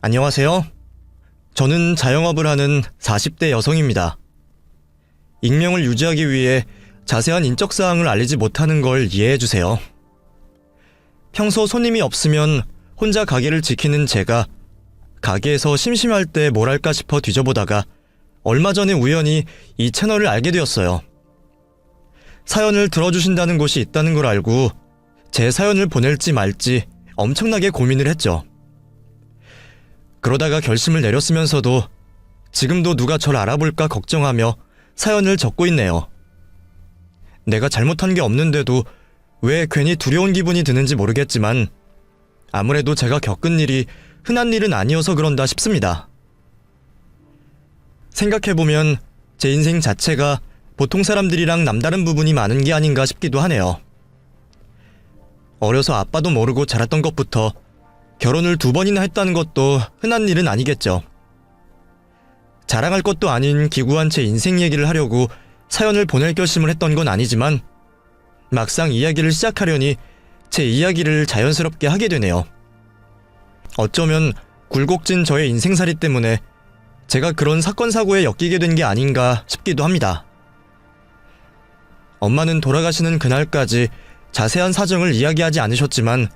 안녕하세요. 저는 자영업을 하는 40대 여성입니다. 익명을 유지하기 위해 자세한 인적사항을 알리지 못하는 걸 이해해주세요. 평소 손님이 없으면 혼자 가게를 지키는 제가 가게에서 심심할 때 뭘 할까 싶어 뒤져보다가 얼마 전에 우연히 이 채널을 알게 되었어요. 사연을 들어주신다는 곳이 있다는 걸 알고 제 사연을 보낼지 말지 엄청나게 고민을 했죠. 그러다가 결심을 내렸으면서도 지금도 누가 절 알아볼까 걱정하며 사연을 적고 있네요. 내가 잘못한 게 없는데도 왜 괜히 두려운 기분이 드는지 모르겠지만 아무래도 제가 겪은 일이 흔한 일은 아니어서 그런다 싶습니다. 생각해보면 제 인생 자체가 보통 사람들이랑 남다른 부분이 많은 게 아닌가 싶기도 하네요. 어려서 아빠도 모르고 자랐던 것부터 결혼을 2번이나 했다는 것도 흔한 일은 아니겠죠. 자랑할 것도 아닌 기구한 제 인생 얘기를 하려고 사연을 보낼 결심을 했던 건 아니지만 막상 이야기를 시작하려니 제 이야기를 자연스럽게 하게 되네요. 어쩌면 굴곡진 저의 인생살이 때문에 제가 그런 사건 사고에 엮이게 된 게 아닌가 싶기도 합니다. 엄마는 돌아가시는 그날까지 자세한 사정을 이야기하지 않으셨지만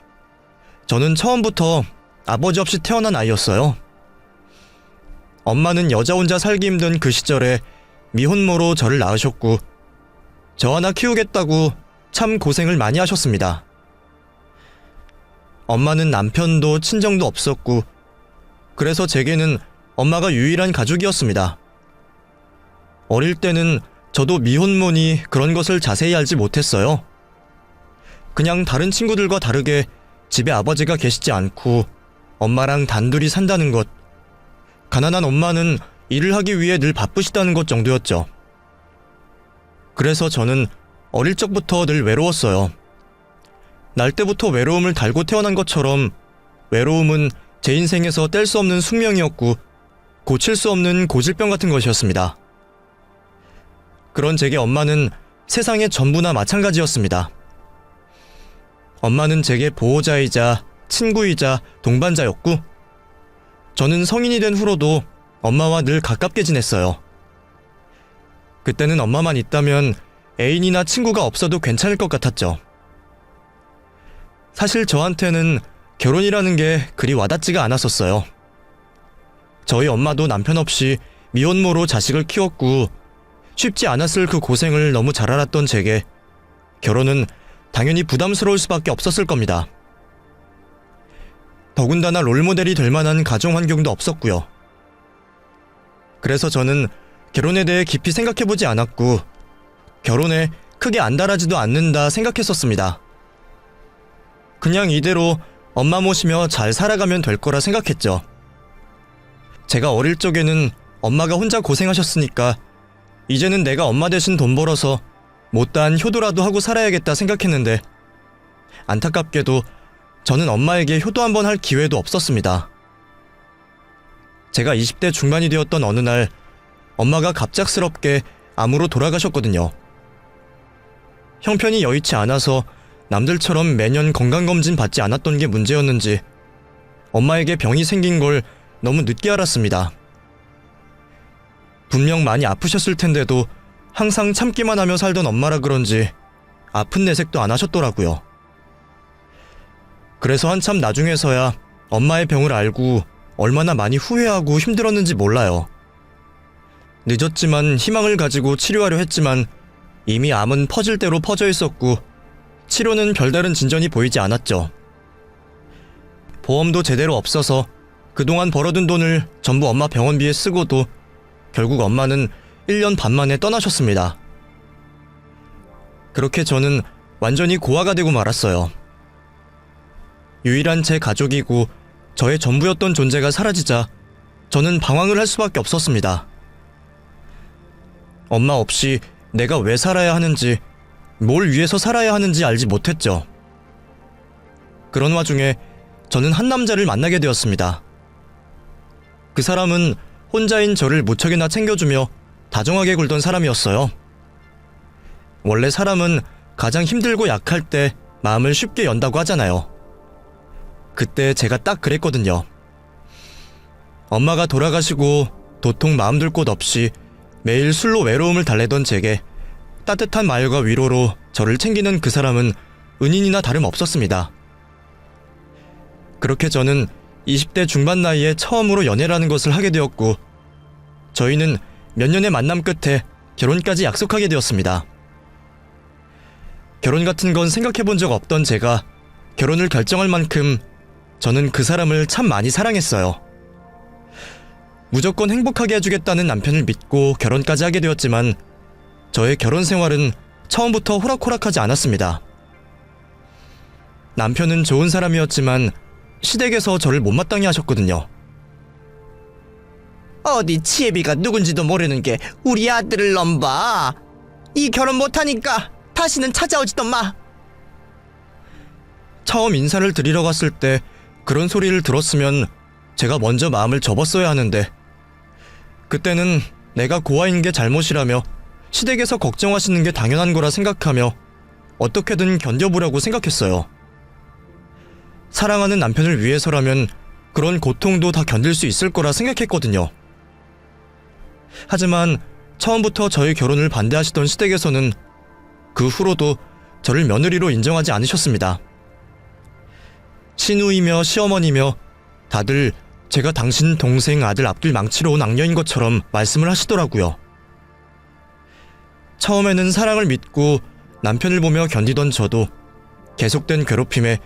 저는 처음부터 아버지 없이 태어난 아이였어요. 엄마는 여자 혼자 살기 힘든 그 시절에 미혼모로 저를 낳으셨고 저 하나 키우겠다고 참 고생을 많이 하셨습니다. 엄마는 남편도 친정도 없었고 그래서 제게는 엄마가 유일한 가족이었습니다. 어릴 때는 저도 미혼모니 그런 것을 자세히 알지 못했어요. 그냥 다른 친구들과 다르게 집에 아버지가 계시지 않고 엄마랑 단둘이 산다는 것, 가난한 엄마는 일을 하기 위해 늘 바쁘시다는 것 정도였죠. 그래서 저는 어릴 적부터 늘 외로웠어요. 날 때부터 외로움을 달고 태어난 것처럼 외로움은 제 인생에서 뗄 수 없는 숙명이었고 고칠 수 없는 고질병 같은 것이었습니다. 그런 제게 엄마는 세상의 전부나 마찬가지였습니다. 엄마는 제게 보호자이자 친구이자 동반자였고 저는 성인이 된 후로도 엄마와 늘 가깝게 지냈어요. 그때는 엄마만 있다면 애인이나 친구가 없어도 괜찮을 것 같았죠. 사실 저한테는 결혼이라는 게 그리 와닿지가 않았었어요. 저희 엄마도 남편 없이 미혼모로 자식을 키웠고 쉽지 않았을 그 고생을 너무 잘 알았던 제게 결혼은 당연히 부담스러울 수밖에 없었을 겁니다. 더군다나 롤모델이 될 만한 가정 환경도 없었고요. 그래서 저는 결혼에 대해 깊이 생각해보지 않았고 결혼에 크게 안달하지도 않는다 생각했었습니다. 그냥 이대로 엄마 모시며 잘 살아가면 될 거라 생각했죠. 제가 어릴 적에는 엄마가 혼자 고생하셨으니까 이제는 내가 엄마 대신 돈 벌어서 못다한 효도라도 하고 살아야겠다 생각했는데 안타깝게도 저는 엄마에게 효도 한번 할 기회도 없었습니다. 제가 20대 중반이 되었던 어느 날 엄마가 갑작스럽게 암으로 돌아가셨거든요. 형편이 여의치 않아서 남들처럼 매년 건강검진 받지 않았던 게 문제였는지 엄마에게 병이 생긴 걸 너무 늦게 알았습니다. 분명 많이 아프셨을 텐데도 항상 참기만 하며 살던 엄마라 그런지 아픈 내색도 안 하셨더라고요. 그래서 한참 나중에서야 엄마의 병을 알고 얼마나 많이 후회하고 힘들었는지 몰라요. 늦었지만 희망을 가지고 치료하려 했지만 이미 암은 퍼질 대로 퍼져 있었고 치료는 별다른 진전이 보이지 않았죠. 보험도 제대로 없어서 그동안 벌어둔 돈을 전부 엄마 병원비에 쓰고도 결국 엄마는 1년 반 만에 떠나셨습니다. 그렇게 저는 완전히 고아가 되고 말았어요. 유일한 제 가족이고 저의 전부였던 존재가 사라지자 저는 방황을 할 수밖에 없었습니다. 엄마 없이 내가 왜 살아야 하는지, 뭘 위해서 살아야 하는지 알지 못했죠. 그런 와중에 저는 한 남자를 만나게 되었습니다. 그 사람은 혼자인 저를 무척이나 챙겨주며 다정하게 굴던 사람이었어요. 원래 사람은 가장 힘들고 약할 때 마음을 쉽게 연다고 하잖아요. 그때 제가 딱 그랬거든요. 엄마가 돌아가시고 도통 마음둘 곳 없이 매일 술로 외로움을 달래던 제게 따뜻한 말과 위로로 저를 챙기는 그 사람은 은인이나 다름없었습니다. 그렇게 저는 20대 중반 나이에 처음으로 연애라는 것을 하게 되었고, 저희는 몇 년의 만남 끝에 결혼까지 약속하게 되었습니다. 결혼 같은 건 생각해 본 적 없던 제가 결혼을 결정할 만큼 저는 그 사람을 참 많이 사랑했어요. 무조건 행복하게 해주겠다는 남편을 믿고 결혼까지 하게 되었지만 저의 결혼 생활은 처음부터 호락호락하지 않았습니다. 남편은 좋은 사람이었지만 시댁에서 저를 못마땅해 하셨거든요. 어디 치애비가 누군지도 모르는 게 우리 아들을 넘봐. 이 결혼 못하니까 다시는 찾아오지도 마. 처음 인사를 드리러 갔을 때 그런 소리를 들었으면 제가 먼저 마음을 접었어야 하는데, 그때는 내가 고아인 게 잘못이라며 시댁에서 걱정하시는 게 당연한 거라 생각하며 어떻게든 견뎌보려고 생각했어요. 사랑하는 남편을 위해서라면 그런 고통도 다 견딜 수 있을 거라 생각했거든요. 하지만 처음부터 저희 결혼을 반대하시던 시댁에서는 그 후로도 저를 며느리로 인정하지 않으셨습니다. 시누이며 시어머니며 다들 제가 당신 동생 아들 앞길 망치러 온 악녀인 것처럼 말씀을 하시더라고요. 처음에는 사랑을 믿고 남편을 보며 견디던 저도 계속된 괴롭힘에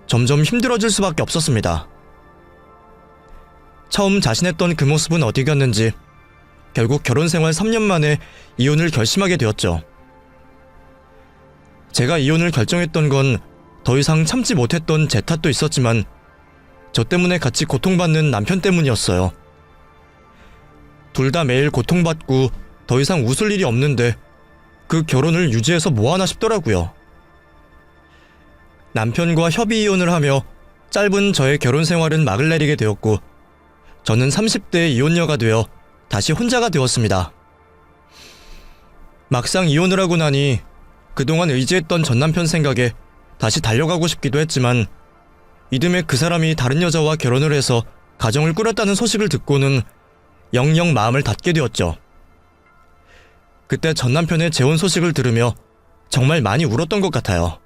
점점 힘들어질 수밖에 없었습니다. 처음 자신했던 그 모습은 어디 갔는지 결국 결혼 생활 3년 만에 이혼을 결심하게 되었죠. 제가 이혼을 결정했던 건 더 이상 참지 못했던 제 탓도 있었지만 저 때문에 같이 고통받는 남편 때문이었어요. 둘 다 매일 고통받고 더 이상 웃을 일이 없는데 그 결혼을 유지해서 뭐하나 싶더라고요. 남편과 협의 이혼을 하며 짧은 저의 결혼 생활은 막을 내리게 되었고, 저는 30대의 이혼녀가 되어 다시 혼자가 되었습니다. 막상 이혼을 하고 나니 그동안 의지했던 전남편 생각에 다시 달려가고 싶기도 했지만, 이듬해 그 사람이 다른 여자와 결혼을 해서 가정을 꾸렸다는 소식을 듣고는 영영 마음을 닫게 되었죠. 그때 전남편의 재혼 소식을 들으며 정말 많이 울었던 것 같아요.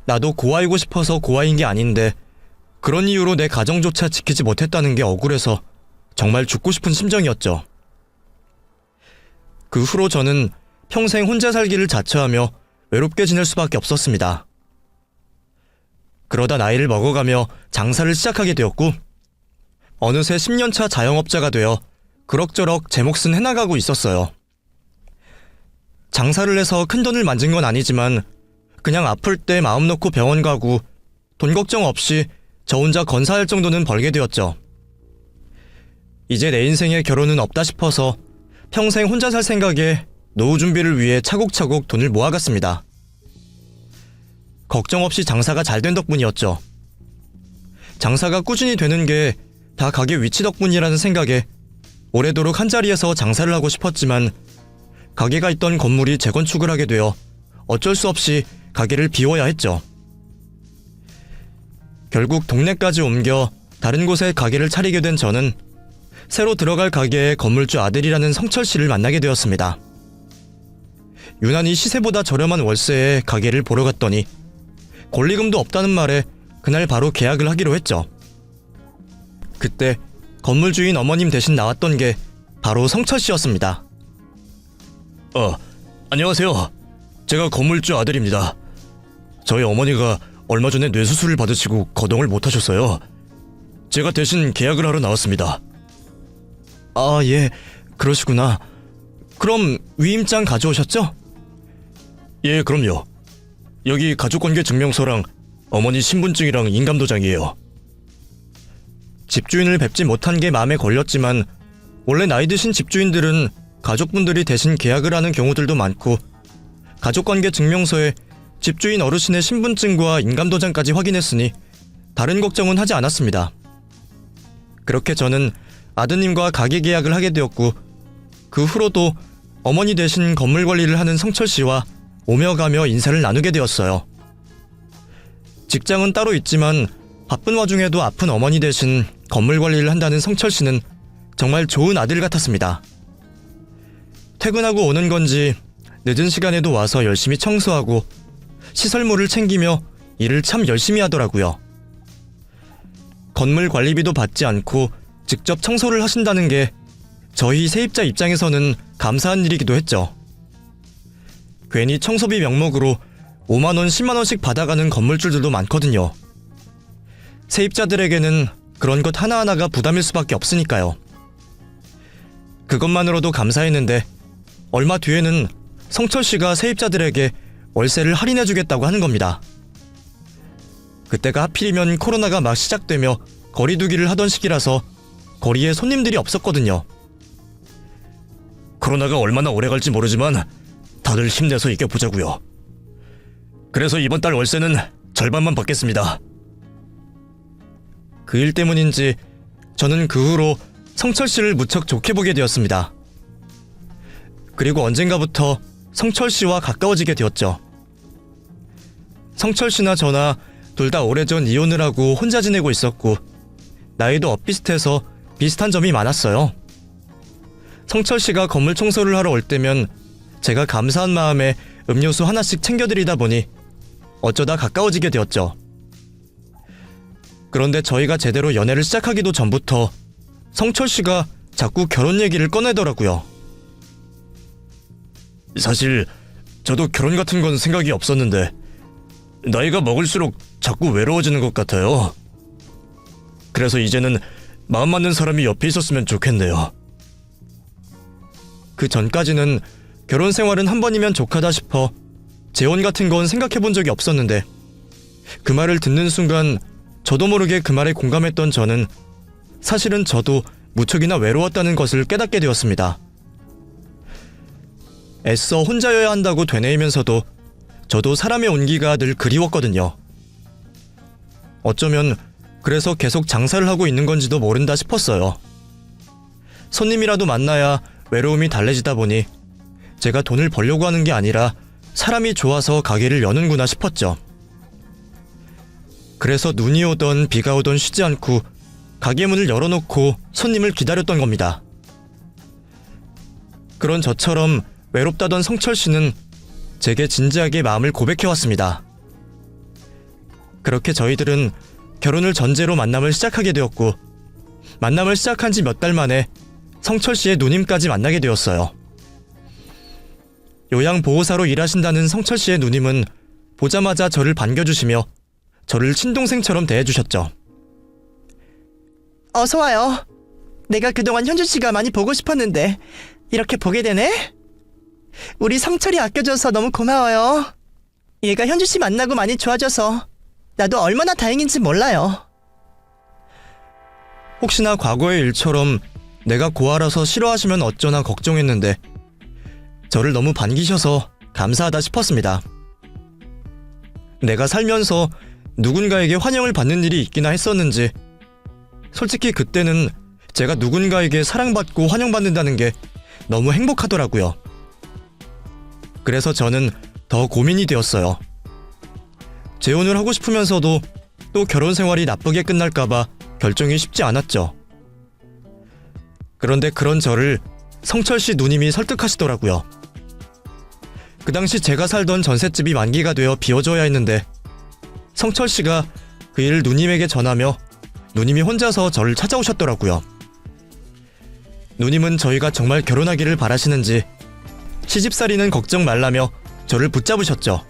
나도 고아이고 싶어서 고아인 게 아닌데 그런 이유로 내 가정조차 지키지 못했다는 게 억울해서 정말 죽고 싶은 심정이었죠. 그 후로 저는 평생 혼자 살기를 자처하며 외롭게 지낼 수밖에 없었습니다. 그러다 나이를 먹어가며 장사를 시작하게 되었고, 어느새 10년차 자영업자가 되어 그럭저럭 제 몫은 해나가고 있었어요. 장사를 해서 큰돈을 만진 건 아니지만 그냥 아플 때 마음 놓고 병원 가고 돈 걱정 없이 저 혼자 건사할 정도는 벌게 되었죠. 이제 내 인생에 결혼은 없다 싶어서 평생 혼자 살 생각에 노후 준비를 위해 차곡차곡 돈을 모아갔습니다. 걱정 없이 장사가 잘 된 덕분이었죠. 장사가 꾸준히 되는 게 다 가게 위치 덕분이라는 생각에 오래도록 한자리에서 장사를 하고 싶었지만 가게가 있던 건물이 재건축을 하게 되어 어쩔 수 없이 가게를 비워야 했죠. 결국 동네까지 옮겨 다른 곳에 가게를 차리게 된 저는 새로 들어갈 가게의 건물주 아들이라는 성철 씨를 만나게 되었습니다. 유난히 시세보다 저렴한 월세에 가게를 보러 갔더니 권리금도 없다는 말에 그날 바로 계약을 하기로 했죠. 그때 건물주인 어머님 대신 나왔던 게 바로 성철 씨였습니다. 안녕하세요. 제가 건물주 아들입니다. 저희 어머니가 얼마 전에 뇌수술을 받으시고 거동을 못하셨어요. 제가 대신 계약을 하러 나왔습니다. 아, 예, 그러시구나. 그럼 위임장 가져오셨죠? 예, 그럼요. 여기 가족관계 증명서랑 어머니 신분증이랑 인감도장이에요. 집주인을 뵙지 못한 게 마음에 걸렸지만 원래 나이 드신 집주인들은 가족분들이 대신 계약을 하는 경우들도 많고, 가족관계 증명서에 집주인 어르신의 신분증과 인감도장까지 확인했으니 다른 걱정은 하지 않았습니다. 그렇게 저는 아드님과 가게 계약을 하게 되었고, 그 후로도 어머니 대신 건물 관리를 하는 성철 씨와 오며 가며 인사를 나누게 되었어요. 직장은 따로 있지만 바쁜 와중에도 아픈 어머니 대신 건물 관리를 한다는 성철 씨는 정말 좋은 아들 같았습니다. 퇴근하고 오는 건지 늦은 시간에도 와서 열심히 청소하고 시설물을 챙기며 일을 참 열심히 하더라고요. 건물 관리비도 받지 않고 직접 청소를 하신다는 게 저희 세입자 입장에서는 감사한 일이기도 했죠. 괜히 청소비 명목으로 5만원, 10만원씩 받아가는 건물주들도 많거든요. 세입자들에게는 그런 것 하나하나가 부담일 수밖에 없으니까요. 그것만으로도 감사했는데 얼마 뒤에는 성철 씨가 세입자들에게 월세를 할인해주겠다고 하는 겁니다. 그때가 하필이면 코로나가 막 시작되며 거리두기를 하던 시기라서 거리에 손님들이 없었거든요. 코로나가 얼마나 오래 갈지 모르지만 다들 힘내서 이겨보자고요. 그래서 이번 달 월세는 절반만 받겠습니다. 그 일 때문인지 저는 그 후로 성철 씨를 무척 좋게 보게 되었습니다. 그리고 언젠가부터 성철 씨와 가까워지게 되었죠. 성철 씨나 저나 둘 다 오래전 이혼을 하고 혼자 지내고 있었고 나이도 엇비슷해서 비슷한 점이 많았어요. 성철 씨가 건물 청소를 하러 올 때면 제가 감사한 마음에 음료수 하나씩 챙겨드리다 보니 어쩌다 가까워지게 되었죠. 그런데 저희가 제대로 연애를 시작하기도 전부터 성철 씨가 자꾸 결혼 얘기를 꺼내더라고요. 사실 저도 결혼 같은 건 생각이 없었는데 나이가 먹을수록 자꾸 외로워지는 것 같아요. 그래서 이제는 마음 맞는 사람이 옆에 있었으면 좋겠네요. 그 전까지는 결혼 생활은 한 번이면 족하다 싶어 재혼 같은 건 생각해 본 적이 없었는데 그 말을 듣는 순간 저도 모르게 그 말에 공감했던 저는 사실은 저도 무척이나 외로웠다는 것을 깨닫게 되었습니다. 애써 혼자여야 한다고 되뇌이면서도 저도 사람의 온기가 늘 그리웠거든요. 어쩌면 그래서 계속 장사를 하고 있는 건지도 모른다 싶었어요. 손님이라도 만나야 외로움이 달래지다 보니 제가 돈을 벌려고 하는 게 아니라 사람이 좋아서 가게를 여는구나 싶었죠. 그래서 눈이 오던 비가 오던 쉬지 않고 가게 문을 열어놓고 손님을 기다렸던 겁니다. 그런 저처럼 외롭다던 성철 씨는 제게 진지하게 마음을 고백해왔습니다. 그렇게 저희들은 결혼을 전제로 만남을 시작하게 되었고 만남을 시작한 지 몇 달 만에 성철 씨의 누님까지 만나게 되었어요. 요양보호사로 일하신다는 성철 씨의 누님은 보자마자 저를 반겨주시며 저를 친동생처럼 대해주셨죠. 어서 와요. 내가 그동안 현주 씨가 많이 보고 싶었는데 이렇게 보게 되네? 우리 성철이 아껴줘서 너무 고마워요. 얘가 현주 씨 만나고 많이 좋아져서 나도 얼마나 다행인지 몰라요. 혹시나 과거의 일처럼 내가 고아라서 싫어하시면 어쩌나 걱정했는데 저를 너무 반기셔서 감사하다 싶었습니다. 내가 살면서 누군가에게 환영을 받는 일이 있기나 했었는지 솔직히 그때는 제가 누군가에게 사랑받고 환영받는다는 게 너무 행복하더라고요. 그래서 저는 더 고민이 되었어요. 재혼을 하고 싶으면서도 또 결혼 생활이 나쁘게 끝날까봐 결정이 쉽지 않았죠. 그런데 그런 저를 성철 씨 누님이 설득하시더라고요. 그 당시 제가 살던 전셋집이 만기가 되어 비워줘야 했는데 성철 씨가 그 일을 누님에게 전하며 누님이 혼자서 저를 찾아오셨더라고요. 누님은 저희가 정말 결혼하기를 바라시는지 시집살이는 걱정 말라며 저를 붙잡으셨죠.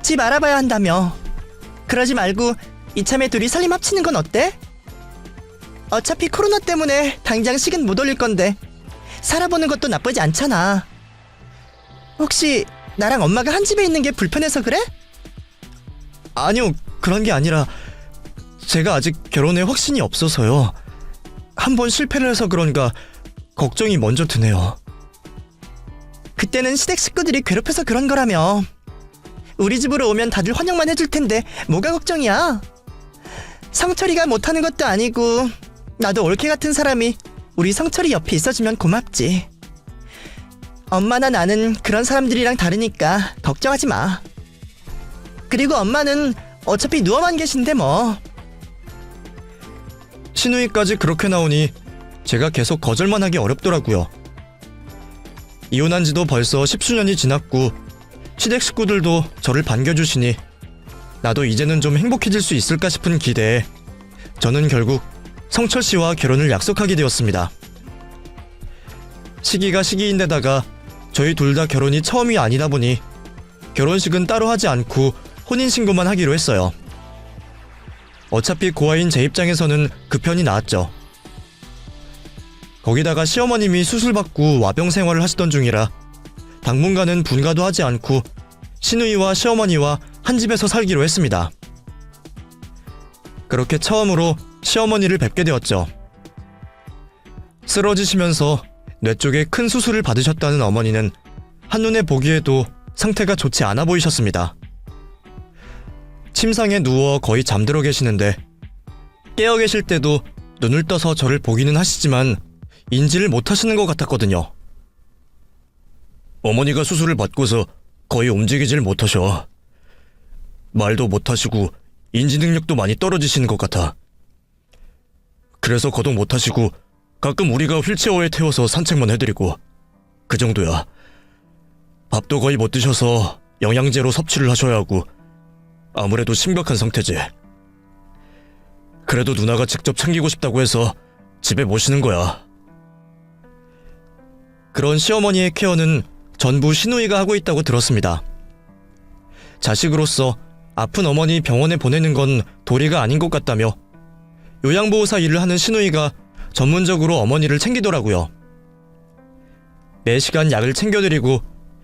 집 알아봐야 한다며. 그러지 말고 이참에 둘이 살림 합치는 건 어때? 어차피 코로나 때문에 당장 식은 못 올릴 건데 살아보는 것도 나쁘지 않잖아. 혹시 나랑 엄마가 한 집에 있는 게 불편해서 그래? 아니요, 그런 게 아니라 제가 아직 결혼에 확신이 없어서요. 한 번 실패를 해서 그런가 걱정이 먼저 드네요. 그때는 시댁 식구들이 괴롭혀서 그런 거라며. 우리 집으로 오면 다들 환영만 해줄 텐데 뭐가 걱정이야? 성철이가 못하는 것도 아니고 나도 올케 같은 사람이 우리 성철이 옆에 있어주면 고맙지. 엄마나 나는 그런 사람들이랑 다르니까 걱정하지 마. 그리고 엄마는 어차피 누워만 계신데 뭐. 시누이까지 그렇게 나오니 제가 계속 거절만 하기 어렵더라고요. 이혼한 지도 벌써 10수년이 지났고 시댁 식구들도 저를 반겨주시니 나도 이제는 좀 행복해질 수 있을까 싶은 기대에 저는 결국 성철 씨와 결혼을 약속하게 되었습니다. 시기가 시기인데다가 저희 둘 다 결혼이 처음이 아니다 보니 결혼식은 따로 하지 않고 혼인신고만 하기로 했어요. 어차피 고아인 제 입장에서는 그 편이 나았죠. 거기다가 시어머님이 수술받고 와병 생활을 하시던 중이라 당분간은 분가도 하지 않고 시누이와 시어머니와 한 집에서 살기로 했습니다. 그렇게 처음으로 시어머니를 뵙게 되었죠. 쓰러지시면서 뇌 쪽에 큰 수술을 받으셨다는 어머니는 한눈에 보기에도 상태가 좋지 않아 보이셨습니다. 침상에 누워 거의 잠들어 계시는데 깨어 계실 때도 눈을 떠서 저를 보기는 하시지만 인지를 못하시는 것 같았거든요. 어머니가 수술을 받고서 거의 움직이질 못하셔. 말도 못하시고 인지 능력도 많이 떨어지시는 것 같아. 그래서 거동 못하시고 가끔 우리가 휠체어에 태워서 산책만 해드리고 그 정도야. 밥도 거의 못 드셔서 영양제로 섭취를 하셔야 하고 아무래도 심각한 상태지. 그래도 누나가 직접 챙기고 싶다고 해서 집에 모시는 거야. 그런 시어머니의 케어는 전부 시누이가 하고 있다고 들었습니다. 자식으로서 아픈 어머니 병원에 보내는 건 도리가 아닌 것 같다며 요양보호사 일을 하는 시누이가 전문적으로 어머니를 챙기더라고요. 매시간 약을 챙겨드리고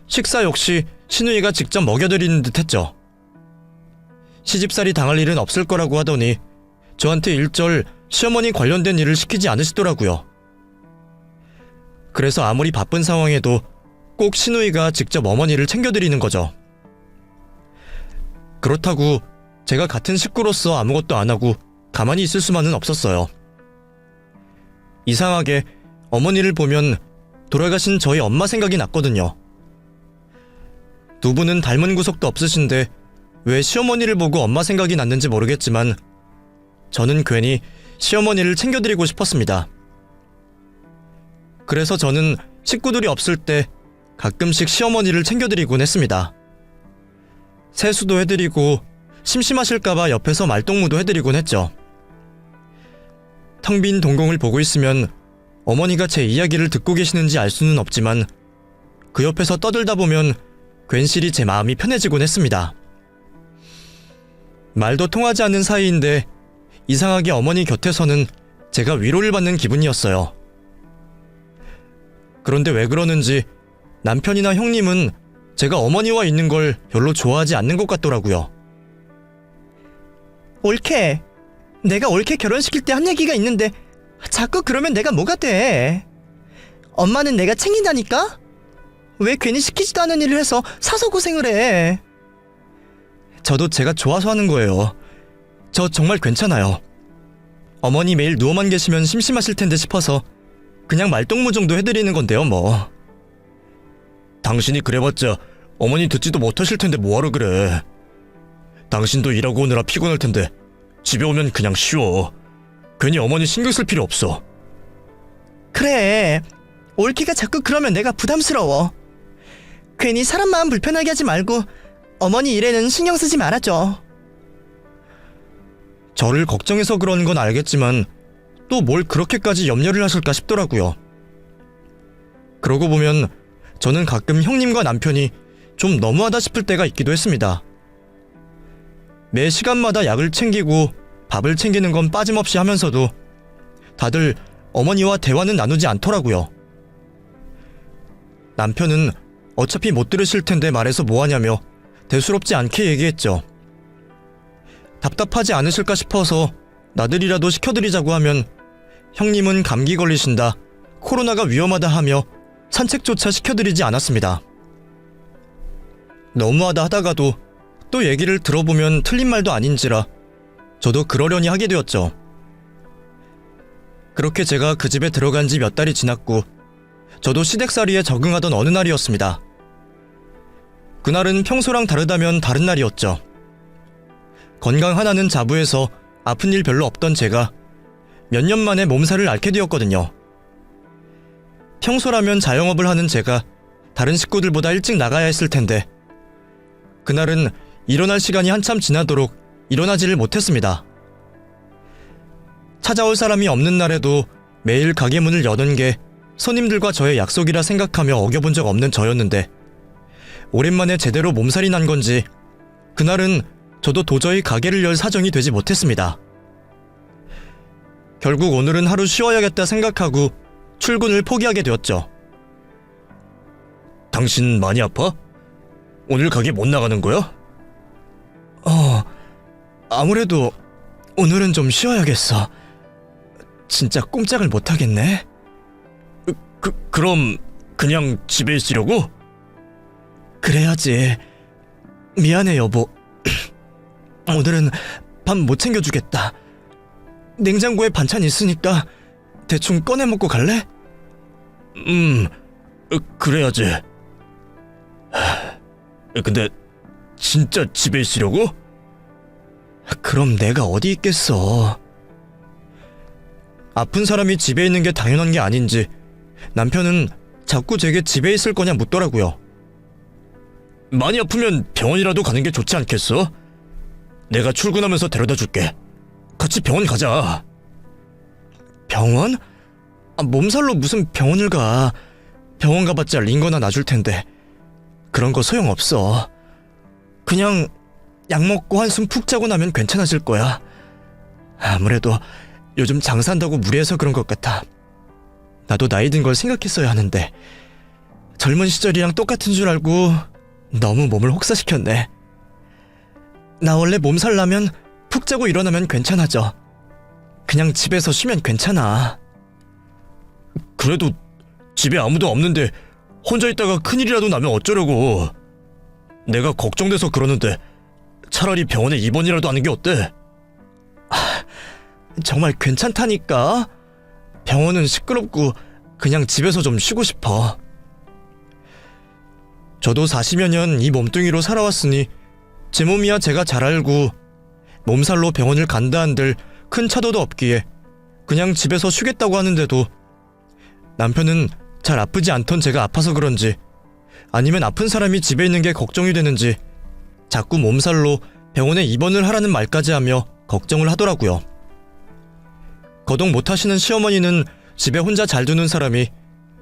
식사 역시 시누이가 직접 먹여드리는 듯 했죠. 시집살이 당할 일은 없을 거라고 하더니 저한테 일절 시어머니 관련된 일을 시키지 않으시더라고요. 그래서 아무리 바쁜 상황에도 꼭 시누이가 직접 어머니를 챙겨드리는 거죠. 그렇다고 제가 같은 식구로서 아무것도 안 하고 가만히 있을 수만은 없었어요. 이상하게 어머니를 보면 돌아가신 저희 엄마 생각이 났거든요. 두 분은 닮은 구석도 없으신데 왜 시어머니를 보고 엄마 생각이 났는지 모르겠지만 저는 괜히 시어머니를 챙겨드리고 싶었습니다. 그래서 저는 식구들이 없을 때 가끔씩 시어머니를 챙겨드리곤 했습니다. 세수도 해드리고 심심하실까봐 옆에서 말동무도 해드리곤 했죠. 텅 빈 동공을 보고 있으면 어머니가 제 이야기를 듣고 계시는지 알 수는 없지만 그 옆에서 떠들다 보면 괜시리 제 마음이 편해지곤 했습니다. 말도 통하지 않는 사이인데 이상하게 어머니 곁에서는 제가 위로를 받는 기분이었어요. 그런데 왜 그러는지 남편이나 형님은 제가 어머니와 있는 걸 별로 좋아하지 않는 것 같더라고요. 올케, 내가 올케 결혼시킬 때 한 얘기가 있는데 자꾸 그러면 내가 뭐가 돼? 엄마는 내가 챙긴다니까? 왜 괜히 시키지도 않은 일을 해서 사서 고생을 해? 저도 제가 좋아서 하는 거예요. 저 정말 괜찮아요. 어머니 매일 누워만 계시면 심심하실 텐데 싶어서 그냥 말동무 정도 해드리는 건데요, 뭐. 당신이 그래봤자 어머니 듣지도 못하실 텐데 뭐하러 그래. 당신도 일하고 오느라 피곤할 텐데 집에 오면 그냥 쉬어. 괜히 어머니 신경 쓸 필요 없어. 그래, 올케가 자꾸 그러면 내가 부담스러워. 괜히 사람 마음 불편하게 하지 말고 어머니 일에는 신경 쓰지 말아줘. 저를 걱정해서 그러는 건 알겠지만 또 뭘 그렇게까지 염려를 하실까 싶더라고요. 그러고 보면 저는 가끔 형님과 남편이 좀 너무하다 싶을 때가 있기도 했습니다. 매 시간마다 약을 챙기고 밥을 챙기는 건 빠짐없이 하면서도 다들 어머니와 대화는 나누지 않더라고요. 남편은 어차피 못 들으실 텐데 말해서 뭐하냐며 대수롭지 않게 얘기했죠. 답답하지 않으실까 싶어서 나들이라도 시켜드리자고 하면 형님은 감기 걸리신다, 코로나가 위험하다 하며 산책조차 시켜드리지 않았습니다. 너무하다 하다가도 또 얘기를 들어보면 틀린 말도 아닌지라 저도 그러려니 하게 되었죠. 그렇게 제가 그 집에 들어간 지 몇 달이 지났고 저도 시댁살이에 적응하던 어느 날이었습니다. 그날은 평소랑 다르다면 다른 날이었죠. 건강 하나는 자부해서 아픈 일 별로 없던 제가 몇 년 만에 몸살을 앓게 되었거든요. 평소라면 자영업을 하는 제가 다른 식구들보다 일찍 나가야 했을 텐데 그날은 일어날 시간이 한참 지나도록 일어나지를 못했습니다. 찾아올 사람이 없는 날에도 매일 가게 문을 여는 게 손님들과 저의 약속이라 생각하며 어겨본 적 없는 저였는데 오랜만에 제대로 몸살이 난 건지 그날은 저도 도저히 가게를 열 사정이 되지 못했습니다. 결국 오늘은 하루 쉬어야겠다 생각하고 출근을 포기하게 되었죠. 당신 많이 아파? 오늘 가게 못 나가는 거야? 아무래도 오늘은 좀 쉬어야겠어. 진짜 꼼짝을 못 하겠네. 그럼 그냥 집에 있으려고? 그래야지. 미안해 여보. 오늘은 밥 못 챙겨주겠다. 냉장고에 반찬 있으니까 대충 꺼내 먹고 갈래? 그래야지. 근데 진짜 집에 있으려고? 그럼 내가 어디 있겠어. 아픈 사람이 집에 있는 게 당연한 게 아닌지 남편은 자꾸 제게 집에 있을 거냐 묻더라고요. 많이 아프면 병원이라도 가는 게 좋지 않겠어? 내가 출근하면서 데려다 줄게. 같이 병원 가자. 병원? 몸살로 무슨 병원을 가. 병원 가봤자 링거나 놔줄 텐데 그런 거 소용없어. 그냥 약 먹고 한숨 푹 자고 나면 괜찮아질 거야. 아무래도 요즘 장사한다고 무리해서 그런 것 같아. 나도 나이 든 걸 생각했어야 하는데 젊은 시절이랑 똑같은 줄 알고 너무 몸을 혹사시켰네. 나 원래 몸살 나면 푹 자고 일어나면 괜찮아져. 그냥 집에서 쉬면 괜찮아. 그래도 집에 아무도 없는데 혼자 있다가 큰일이라도 나면 어쩌려고. 내가 걱정돼서 그러는데 차라리 병원에 입원이라도 하는 게 어때? 정말 괜찮다니까. 병원은 시끄럽고 그냥 집에서 좀 쉬고 싶어. 저도 40여 년 이 몸뚱이로 살아왔으니 제 몸이야 제가 잘 알고 몸살로 병원을 간다 한들 큰 차도도 없기에 그냥 집에서 쉬겠다고 하는데도 남편은 잘 아프지 않던 제가 아파서 그런지 아니면 아픈 사람이 집에 있는 게 걱정이 되는지 자꾸 몸살로 병원에 입원을 하라는 말까지 하며 걱정을 하더라고요. 거동 못하시는 시어머니는 집에 혼자 잘 두는 사람이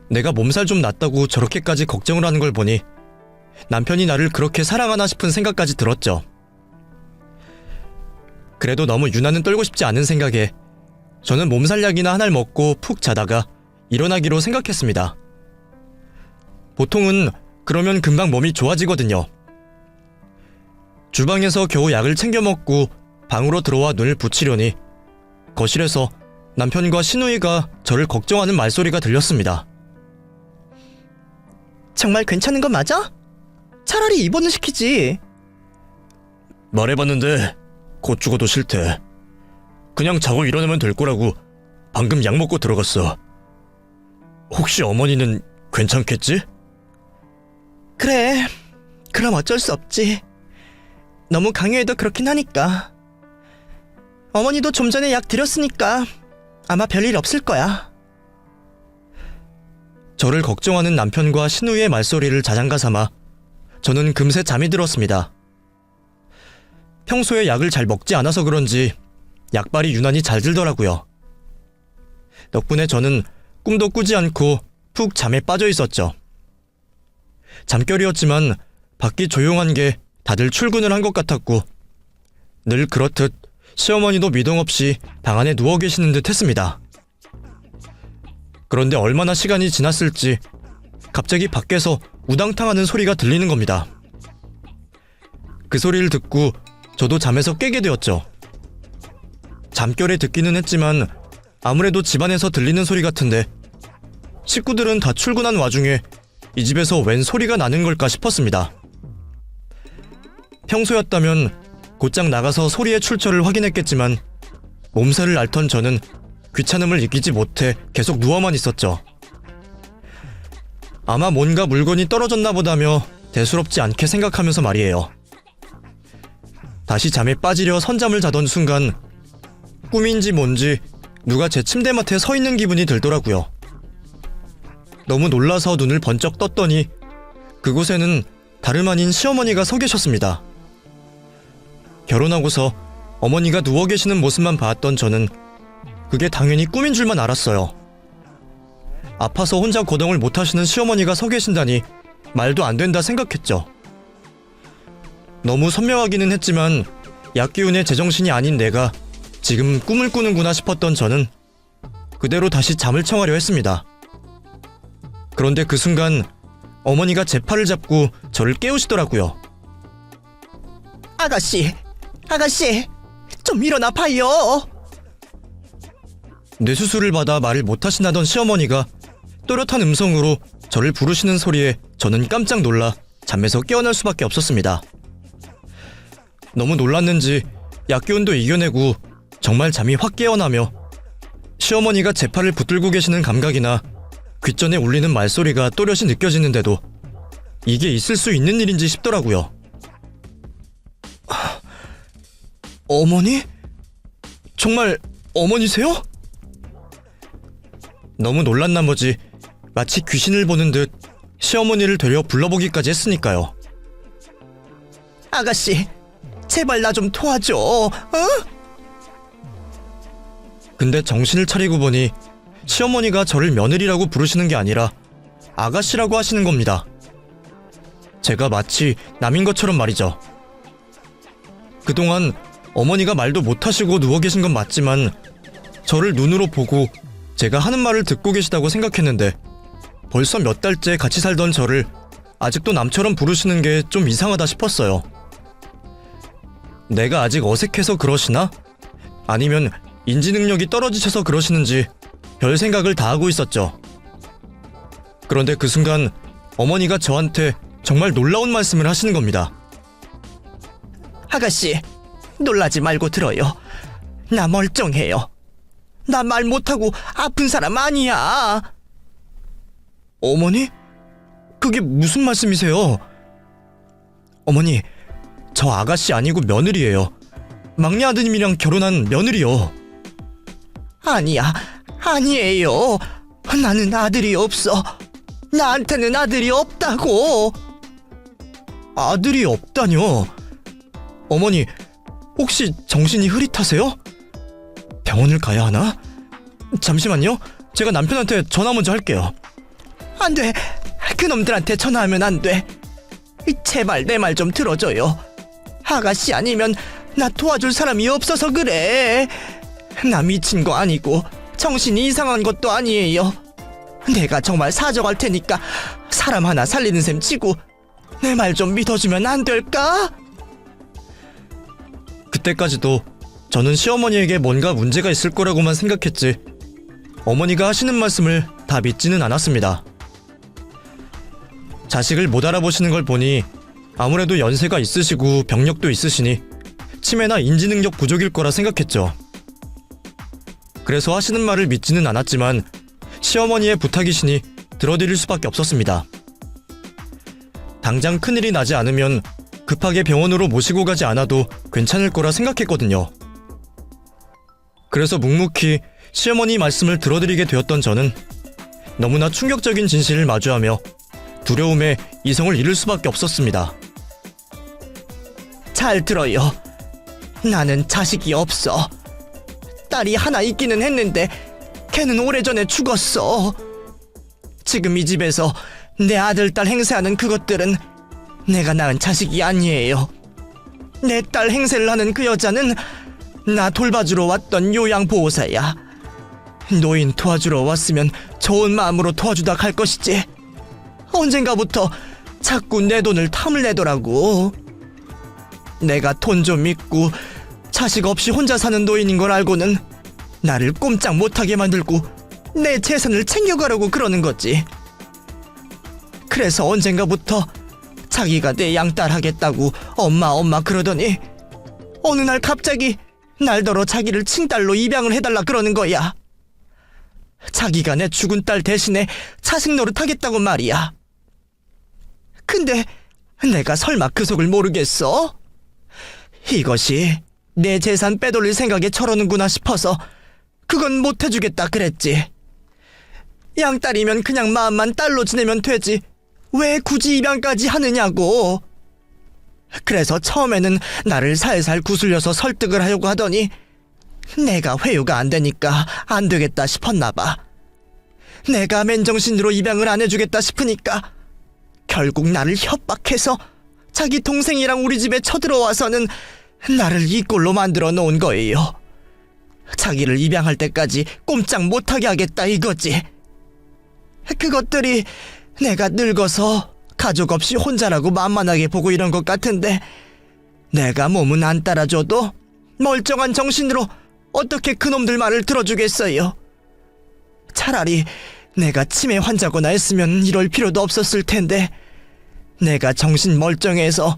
내가 몸살 좀 났다고 저렇게까지 걱정을 하는 걸 보니 남편이 나를 그렇게 사랑하나 싶은 생각까지 들었죠. 그래도 너무 유난은 떨고 싶지 않은 생각에 저는 몸살약이나 하나를 먹고 푹 자다가 일어나기로 생각했습니다. 보통은 그러면 금방 몸이 좋아지거든요. 주방에서 겨우 약을 챙겨 먹고 방으로 들어와 눈을 붙이려니 거실에서 남편과 시누이가 저를 걱정하는 말소리가 들렸습니다. 정말 괜찮은 거 맞아? 차라리 입원을 시키지. 말해봤는데 곧 죽어도 싫대. 그냥 자고 일어나면 될 거라고 방금 약 먹고 들어갔어. 혹시 어머니는 괜찮겠지? 그래, 그럼 어쩔 수 없지. 너무 강요해도 그렇긴 하니까. 어머니도 좀 전에 약 드렸으니까 아마 별일 없을 거야. 저를 걱정하는 남편과 신우의 말소리를 자장가 삼아 저는 금세 잠이 들었습니다. 평소에 약을 잘 먹지 않아서 그런지 약발이 유난히 잘 들더라고요. 덕분에 저는 꿈도 꾸지 않고 푹 잠에 빠져 있었죠. 잠결이었지만 밖이 조용한 게 다들 출근을 한 것 같았고 늘 그렇듯 시어머니도 미동 없이 방 안에 누워 계시는 듯 했습니다. 그런데 얼마나 시간이 지났을지 갑자기 밖에서 우당탕하는 소리가 들리는 겁니다. 그 소리를 듣고 저도 잠에서 깨게 되었죠. 잠결에 듣기는 했지만 아무래도 집안에서 들리는 소리 같은데 식구들은 다 출근한 와중에 이 집에서 웬 소리가 나는 걸까 싶었습니다. 평소였다면 곧장 나가서 소리의 출처를 확인했겠지만 몸살을 앓던 저는 귀찮음을 이기지 못해 계속 누워만 있었죠. 아마 뭔가 물건이 떨어졌나 보다며 대수롭지 않게 생각하면서 말이에요. 다시 잠에 빠지려 선잠을 자던 순간 꿈인지 뭔지 누가 제 침대맡에 서 있는 기분이 들더라고요. 너무 놀라서 눈을 번쩍 떴더니 그곳에는 다름 아닌 시어머니가 서 계셨습니다. 결혼하고서 어머니가 누워 계시는 모습만 봤던 저는 그게 당연히 꿈인 줄만 알았어요. 아파서 혼자 거동을 못하시는 시어머니가 서 계신다니 말도 안 된다 생각했죠. 너무 선명하기는 했지만 약기운의 제정신이 아닌 내가 지금 꿈을 꾸는구나 싶었던 저는 그대로 다시 잠을 청하려 했습니다. 그런데 그 순간 어머니가 제 팔을 잡고 저를 깨우시더라고요. 아가씨, 좀 일어나 봐요. 뇌수술을 받아 말을 못하신다던 시어머니가 또렷한 음성으로 저를 부르시는 소리에 저는 깜짝 놀라 잠에서 깨어날 수밖에 없었습니다. 너무 놀랐는지 약기운도 이겨내고 정말 잠이 확 깨어나며 시어머니가 제 팔을 붙들고 계시는 감각이나 귓전에 울리는 말소리가 또렷이 느껴지는데도 이게 있을 수 있는 일인지 싶더라고요. 어머니? 정말 어머니세요? 너무 놀란 나머지 마치 귀신을 보는 듯 시어머니를 되려 불러보기까지 했으니까요. 아가씨, 제발 나 좀 도와줘. 어? 근데 정신을 차리고 보니 시어머니가 저를 며느리라고 부르시는 게 아니라 아가씨라고 하시는 겁니다. 제가 마치 남인 것처럼 말이죠. 그동안 어머니가 말도 못하시고 누워 계신 건 맞지만 저를 눈으로 보고 제가 하는 말을 듣고 계시다고 생각했는데 벌써 몇 달째 같이 살던 저를 아직도 남처럼 부르시는 게 좀 이상하다 싶었어요. 내가 아직 어색해서 그러시나? 아니면 인지 능력이 떨어지셔서 그러시는지 별 생각을 다 하고 있었죠. 그런데 그 순간 어머니가 저한테 정말 놀라운 말씀을 하시는 겁니다. 아가씨, 놀라지 말고 들어요. 나 멀쩡해요. 나 말 못하고 아픈 사람 아니야. 어머니? 그게 무슨 말씀이세요? 어머니, 저 아가씨 아니고 며느리예요. 막내 아드님이랑 결혼한 며느리요. 아니에요. 나는 아들이 없어. 나한테는 아들이 없다고. 아들이 없다뇨? 어머니, 혹시 정신이 흐릿하세요? 병원을 가야 하나? 잠시만요. 제가 남편한테 전화 먼저 할게요. 안 돼. 그놈들한테 전화하면 안 돼. 제발 내 말 좀 들어줘요. 아가씨 아니면 나 도와줄 사람이 없어서 그래. 나 미친 거 아니고 정신이 이상한 것도 아니에요. 내가 정말 사정할 테니까 사람 하나 살리는 셈 치고 내 말 좀 믿어주면 안 될까? 그때까지도 저는 시어머니에게 뭔가 문제가 있을 거라고만 생각했지 어머니가 하시는 말씀을 다 믿지는 않았습니다. 자식을 못 알아보시는 걸 보니 아무래도 연세가 있으시고 병력도 있으시니 치매나 인지능력 부족일 거라 생각했죠. 그래서 하시는 말을 믿지는 않았지만 시어머니의 부탁이시니 들어드릴 수밖에 없었습니다. 당장 큰일이 나지 않으면 급하게 병원으로 모시고 가지 않아도 괜찮을 거라 생각했거든요. 그래서 묵묵히 시어머니 말씀을 들어드리게 되었던 저는 너무나 충격적인 진실을 마주하며 두려움에 이성을 잃을 수밖에 없었습니다. 잘 들어요. 나는 자식이 없어. 딸이 하나 있기는 했는데 걔는 오래전에 죽었어. 지금 이 집에서 내 아들, 딸 행세하는 그것들은 내가 낳은 자식이 아니에요. 내 딸 행세를 하는 그 여자는 나 돌봐주러 왔던 요양보호사야. 노인 도와주러 왔으면 좋은 마음으로 도와주다 갈 것이지. 언젠가부터 자꾸 내 돈을 탐을 내더라고. 내가 돈 좀 있고 자식 없이 혼자 사는 노인인 걸 알고는 나를 꼼짝 못하게 만들고 내 재산을 챙겨가려고 그러는 거지. 그래서 언젠가부터 자기가 내 양딸 하겠다고 엄마 그러더니 어느 날 갑자기 날더러 자기를 친딸로 입양을 해달라 그러는 거야. 자기가 내 죽은 딸 대신에 자식 노릇하겠다고 말이야. 근데 내가 설마 그 속을 모르겠어? 이것이 내 재산 빼돌릴 생각에 저러는구나 싶어서 그건 못 해주겠다 그랬지. 양딸이면 그냥 마음만 딸로 지내면 되지. 왜 굳이 입양까지 하느냐고. 그래서 처음에는 나를 살살 구슬려서 설득을 하려고 하더니 내가 회유가 안 되니까 안 되겠다 싶었나 봐. 내가 맨정신으로 입양을 안 해주겠다 싶으니까 결국 나를 협박해서 자기 동생이랑 우리 집에 쳐들어와서는 나를 이 꼴로 만들어 놓은 거예요. 자기를 입양할 때까지 꼼짝 못하게 하겠다 이거지. 그것들이 내가 늙어서 가족 없이 혼자라고 만만하게 보고 이런 것 같은데 내가 몸은 안 따라줘도 멀쩡한 정신으로 어떻게 그놈들 말을 들어주겠어요. 차라리 내가 치매 환자거나 했으면 이럴 필요도 없었을 텐데 내가 정신 멀쩡해서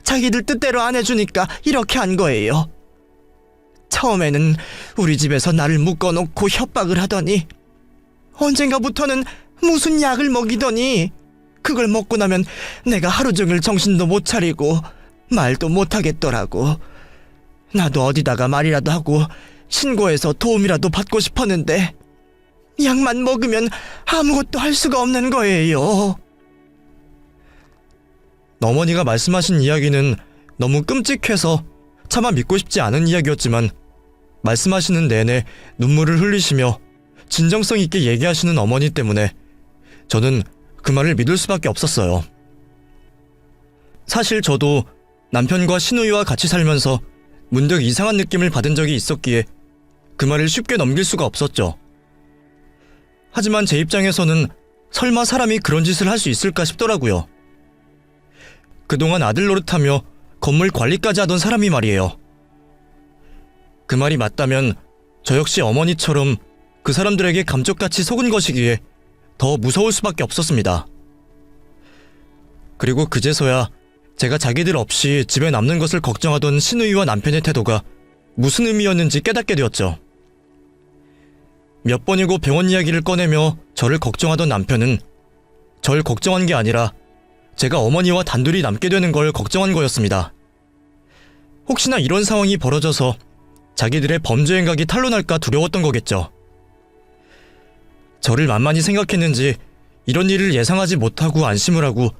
자기들 뜻대로 안 해주니까 이렇게 한 거예요. 처음에는 우리 집에서 나를 묶어놓고 협박을 하더니 언젠가부터는 무슨 약을 먹이더니 그걸 먹고 나면 내가 하루 종일 정신도 못 차리고 말도 못 하겠더라고. 나도 어디다가 말이라도 하고 신고해서 도움이라도 받고 싶었는데 약만 먹으면 아무것도 할 수가 없는 거예요. 어머니가 말씀하신 이야기는 너무 끔찍해서 차마 믿고 싶지 않은 이야기였지만 말씀하시는 내내 눈물을 흘리시며 진정성 있게 얘기하시는 어머니 때문에 저는 그 말을 믿을 수밖에 없었어요. 사실 저도 남편과 시누이와 같이 살면서 문득 이상한 느낌을 받은 적이 있었기에 그 말을 쉽게 넘길 수가 없었죠. 하지만 제 입장에서는 설마 사람이 그런 짓을 할 수 있을까 싶더라고요. 그동안 아들 노릇하며 건물 관리까지 하던 사람이 말이에요. 그 말이 맞다면 저 역시 어머니처럼 그 사람들에게 감쪽같이 속은 것이기에 더 무서울 수밖에 없었습니다. 그리고 그제서야 제가 자기들 없이 집에 남는 것을 걱정하던 시누이와 남편의 태도가 무슨 의미였는지 깨닫게 되었죠. 몇 번이고 병원 이야기를 꺼내며 저를 걱정하던 남편은 절 걱정한 게 아니라 제가 어머니와 단둘이 남게 되는 걸 걱정한 거였습니다. 혹시나 이런 상황이 벌어져서 자기들의 범죄 행각이 탄로날까 두려웠던 거겠죠. 저를 만만히 생각했는지 이런 일을 예상하지 못하고 안심을 하고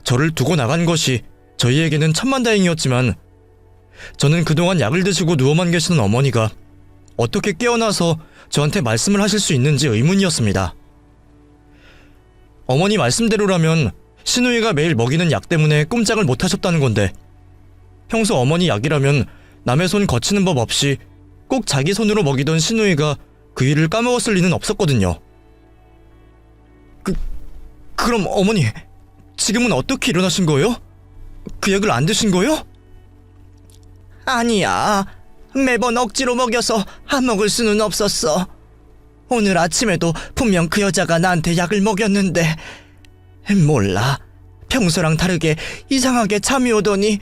저를 두고 나간 것이 저희에게는 천만다행이었지만 저는 그동안 약을 드시고 누워만 계시는 어머니가 어떻게 깨어나서 저한테 말씀을 하실 수 있는지 의문이었습니다. 어머니 말씀대로라면 시누이가 매일 먹이는 약 때문에 꼼짝을 못하셨다는 건데 평소 어머니 약이라면 남의 손 거치는 법 없이 꼭 자기 손으로 먹이던 시누이가 그 일을 까먹었을 리는 없었거든요. 그럼 어머니, 지금은 어떻게 일어나신 거예요? 그 약을 안 드신 거예요? 아니야. 매번 억지로 먹여서 안 먹을 수는 없었어. 오늘 아침에도 분명 그 여자가 나한테 약을 먹였는데 몰라. 평소랑 다르게 이상하게 잠이 오더니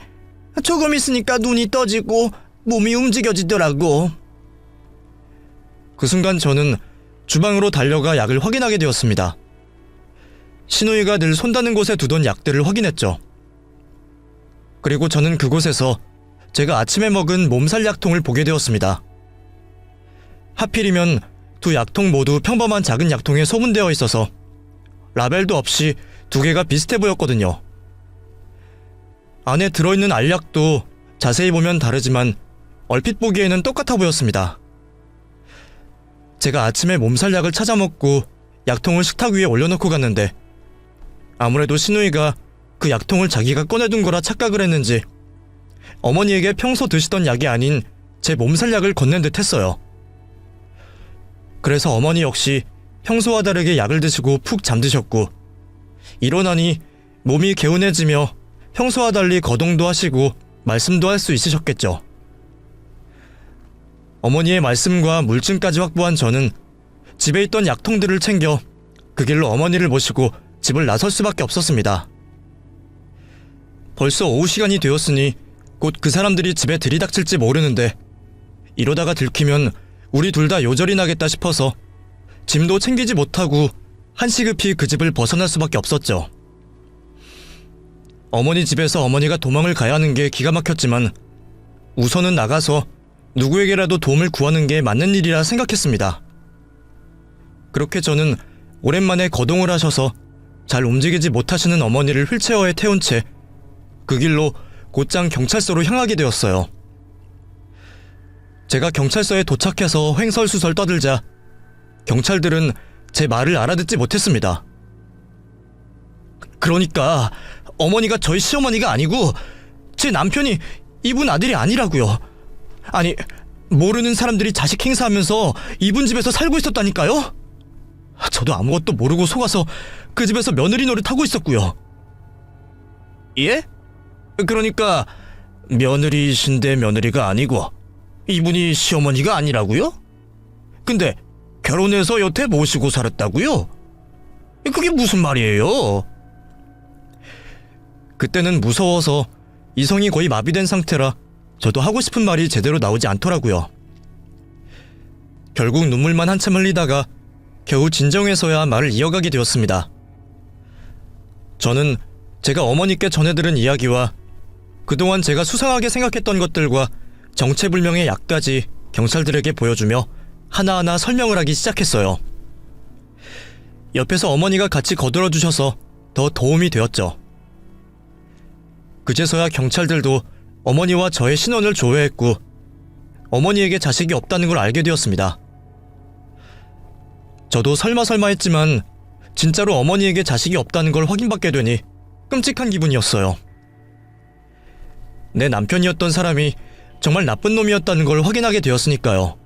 조금 있으니까 눈이 떠지고 몸이 움직여지더라고. 그 순간 저는 주방으로 달려가 약을 확인하게 되었습니다. 시누이가 늘 손 닿는 곳에 두던 약들을 확인했죠. 그리고 저는 그곳에서 제가 아침에 먹은 몸살 약통을 보게 되었습니다. 하필이면 두 약통 모두 평범한 작은 약통에 소분되어 있어서 라벨도 없이 두 개가 비슷해 보였거든요. 안에 들어있는 알약도 자세히 보면 다르지만 얼핏 보기에는 똑같아 보였습니다. 제가 아침에 몸살 약을 찾아 먹고 약통을 식탁 위에 올려놓고 갔는데 아무래도 시누이가 그 약통을 자기가 꺼내둔 거라 착각을 했는지 어머니에게 평소 드시던 약이 아닌 제 몸살 약을 건넨 듯 했어요. 그래서 어머니 역시 평소와 다르게 약을 드시고 푹 잠드셨고 일어나니 몸이 개운해지며 평소와 달리 거동도 하시고 말씀도 할 수 있으셨겠죠. 어머니의 말씀과 물증까지 확보한 저는 집에 있던 약통들을 챙겨 그 길로 어머니를 모시고 집을 나설 수밖에 없었습니다. 벌써 오후 시간이 되었으니 곧 그 사람들이 집에 들이닥칠지 모르는데 이러다가 들키면 우리 둘 다 요절이 나겠다 싶어서 짐도 챙기지 못하고 한시급히 그 집을 벗어날 수밖에 없었죠. 어머니 집에서 어머니가 도망을 가야 하는 게 기가 막혔지만 우선은 나가서 누구에게라도 도움을 구하는 게 맞는 일이라 생각했습니다. 그렇게 저는 오랜만에 거동을 하셔서 잘 움직이지 못하시는 어머니를 휠체어에 태운 채 그 길로 곧장 경찰서로 향하게 되었어요. 제가 경찰서에 도착해서 횡설수설 떠들자 경찰들은 제 말을 알아듣지 못했습니다. 그러니까 어머니가 저희 시어머니가 아니고 제 남편이 이분 아들이 아니라고요. 아니, 모르는 사람들이 자식 행사하면서 이분 집에서 살고 있었다니까요? 저도 아무것도 모르고 속아서 그 집에서 며느리 노릇하고 있었고요. 예? 그러니까 며느리이신데 며느리가 아니고 이분이 시어머니가 아니라고요? 근데 결혼해서 여태 모시고 살았다고요? 그게 무슨 말이에요? 그때는 무서워서 이성이 거의 마비된 상태라 저도 하고 싶은 말이 제대로 나오지 않더라고요. 결국 눈물만 한참 흘리다가 겨우 진정해서야 말을 이어가게 되었습니다. 저는 제가 어머니께 전해들은 이야기와 그동안 제가 수상하게 생각했던 것들과 정체불명의 약까지 경찰들에게 보여주며 하나하나 설명을 하기 시작했어요. 옆에서 어머니가 같이 거들어주셔서 더 도움이 되었죠. 그제서야 경찰들도 어머니와 저의 신원을 조회했고 어머니에게 자식이 없다는 걸 알게 되었습니다. 저도 설마 했지만 진짜로 어머니에게 자식이 없다는 걸 확인받게 되니 끔찍한 기분이었어요. 내 남편이었던 사람이 정말 나쁜 놈이었다는 걸 확인하게 되었으니까요.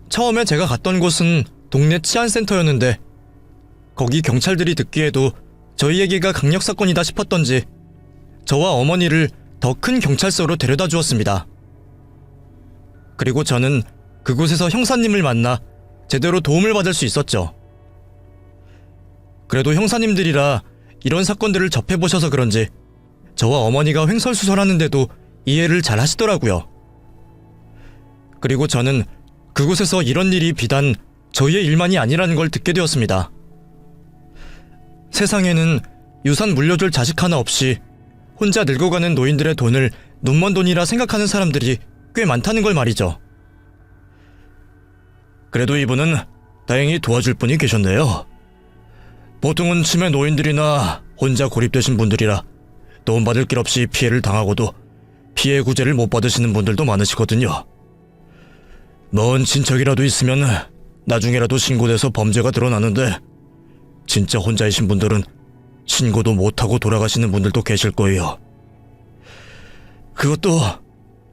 처음에 제가 갔던 곳은 동네 치안센터였는데 거기 경찰들이 듣기에도 저희에게가 강력사건이다 싶었던지 저와 어머니를 더 큰 경찰서로 데려다 주었습니다. 그리고 저는 그곳에서 형사님을 만나 제대로 도움을 받을 수 있었죠. 그래도 형사님들이라 이런 사건들을 접해보셔서 그런지 저와 어머니가 횡설수설하는데도 이해를 잘 하시더라고요. 그리고 저는 그곳에서 이런 일이 비단 저희의 일만이 아니라는 걸 듣게 되었습니다. 세상에는 유산 물려줄 자식 하나 없이 혼자 늙어가는 노인들의 돈을 눈먼 돈이라 생각하는 사람들이 꽤 많다는 걸 말이죠. 그래도 이분은 다행히 도와줄 분이 계셨네요. 보통은 치매 노인들이나 혼자 고립되신 분들이라 도움받을 길 없이 피해를 당하고도 피해 구제를 못 받으시는 분들도 많으시거든요. 먼 친척이라도 있으면 나중에라도 신고돼서 범죄가 드러나는데 진짜 혼자이신 분들은 신고도 못하고 돌아가시는 분들도 계실 거예요. 그것도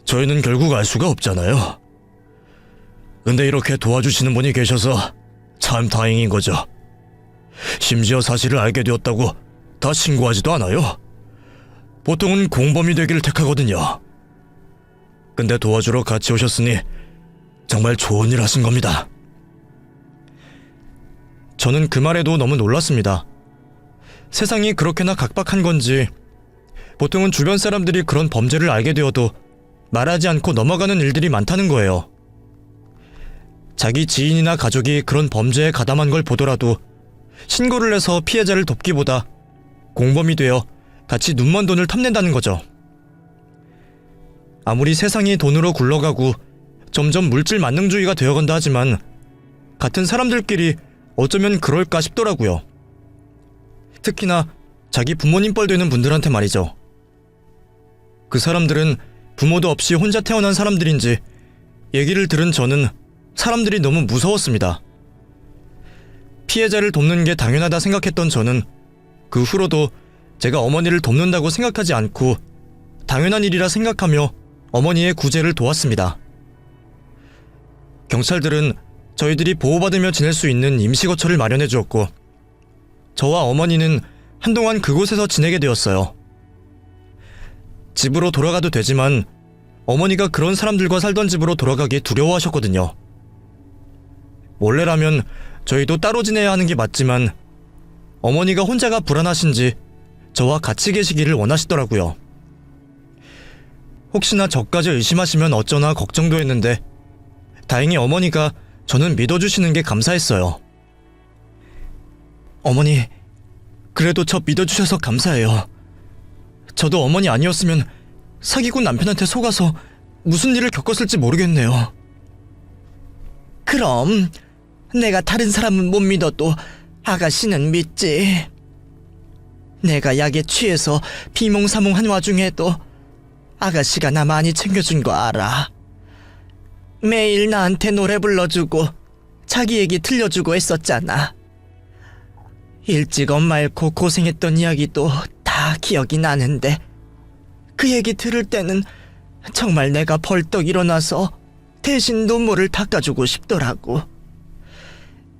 저희는 결국 알 수가 없잖아요. 근데 이렇게 도와주시는 분이 계셔서 참 다행인 거죠. 심지어 사실을 알게 되었다고 다 신고하지도 않아요. 보통은 공범이 되기를 택하거든요. 근데 도와주러 같이 오셨으니 정말 좋은 일 하신 겁니다. 저는 그 말에도 너무 놀랐습니다. 세상이 그렇게나 각박한 건지 보통은 주변 사람들이 그런 범죄를 알게 되어도 말하지 않고 넘어가는 일들이 많다는 거예요. 자기 지인이나 가족이 그런 범죄에 가담한 걸 보더라도 신고를 해서 피해자를 돕기보다 공범이 되어 같이 눈먼 돈을 탐낸다는 거죠. 아무리 세상이 돈으로 굴러가고 점점 물질 만능주의가 되어간다 하지만 같은 사람들끼리 어쩌면 그럴까 싶더라고요. 특히나 자기 부모님 뻘 되는 분들한테 말이죠. 그 사람들은 부모도 없이 혼자 태어난 사람들인지 얘기를 들은 저는 사람들이 너무 무서웠습니다. 피해자를 돕는 게 당연하다 생각했던 저는 그 후로도 제가 어머니를 돕는다고 생각하지 않고 당연한 일이라 생각하며 어머니의 구제를 도왔습니다. 경찰들은 저희들이 보호받으며 지낼 수 있는 임시거처를 마련해 주었고 저와 어머니는 한동안 그곳에서 지내게 되었어요. 집으로 돌아가도 되지만 어머니가 그런 사람들과 살던 집으로 돌아가기 두려워하셨거든요. 원래라면 저희도 따로 지내야 하는 게 맞지만 어머니가 혼자가 불안하신지 저와 같이 계시기를 원하시더라고요. 혹시나 저까지 의심하시면 어쩌나 걱정도 했는데 다행히 어머니가 저는 믿어주시는 게 감사했어요. 어머니, 그래도 저 믿어주셔서 감사해요. 저도 어머니 아니었으면 사기꾼 남편한테 속아서 무슨 일을 겪었을지 모르겠네요. 그럼 내가 다른 사람은 못 믿어도 아가씨는 믿지. 내가 약에 취해서 비몽사몽한 와중에도 아가씨가 나 많이 챙겨준 거 알아. 매일 나한테 노래 불러주고 자기 얘기 들려주고 했었잖아. 일찍 엄마 잃고 고생했던 이야기도 다 기억이 나는데 그 얘기 들을 때는 정말 내가 벌떡 일어나서 대신 눈물을 닦아주고 싶더라고.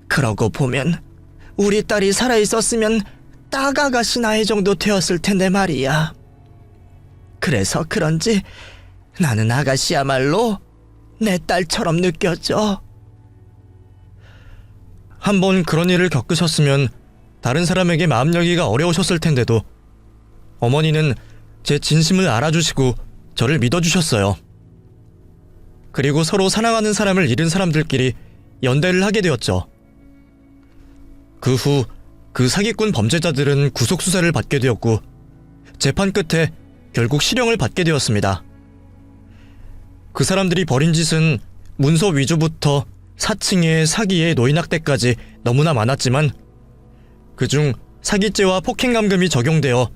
그러고 보면 우리 딸이 살아있었으면 딱 아가씨 나이 정도 되었을 텐데 말이야. 그래서 그런지 나는 아가씨야말로 내 딸처럼 느껴져. 한번 그런 일을 겪으셨으면 다른 사람에게 마음 열기가 어려우셨을 텐데도 어머니는 제 진심을 알아주시고 저를 믿어주셨어요. 그리고 서로 사랑하는 사람을 잃은 사람들끼리 연대를 하게 되었죠. 그 후 그 사기꾼 범죄자들은 구속수사를 받게 되었고 재판 끝에 결국 실형을 받게 되었습니다. 그 사람들이 벌인 짓은 문서 위조부터 사칭에 사기에 노인학대까지 너무나 많았지만 그중 사기죄와 폭행감금이 적용되어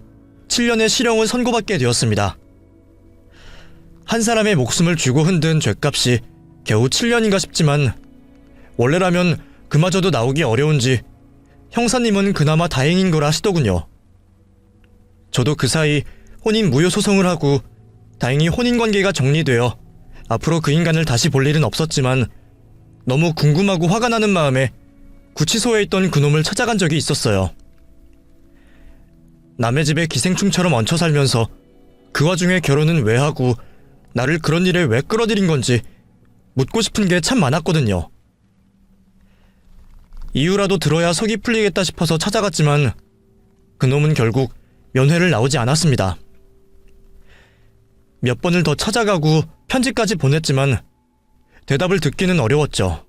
7년의 실형을 선고받게 되었습니다. 한 사람의 목숨을 쥐고 흔든 죗값이 겨우 7년인가 싶지만 원래라면 그마저도 나오기 어려운지 형사님은 그나마 다행인 걸 아시더군요. 저도 그 사이 혼인 무효 소송을 하고 다행히 혼인관계가 정리되어 앞으로 그 인간을 다시 볼 일은 없었지만 너무 궁금하고 화가 나는 마음에 구치소에 있던 그놈을 찾아간 적이 있었어요. 남의 집에 기생충처럼 얹혀 살면서 그 와중에 결혼은 왜 하고 나를 그런 일에 왜 끌어들인 건지 묻고 싶은 게 참 많았거든요. 이유라도 들어야 속이 풀리겠다 싶어서 찾아갔지만 그놈은 결국 면회를 나오지 않았습니다. 몇 번을 더 찾아가고 편지까지 보냈지만 대답을 듣기는 어려웠죠.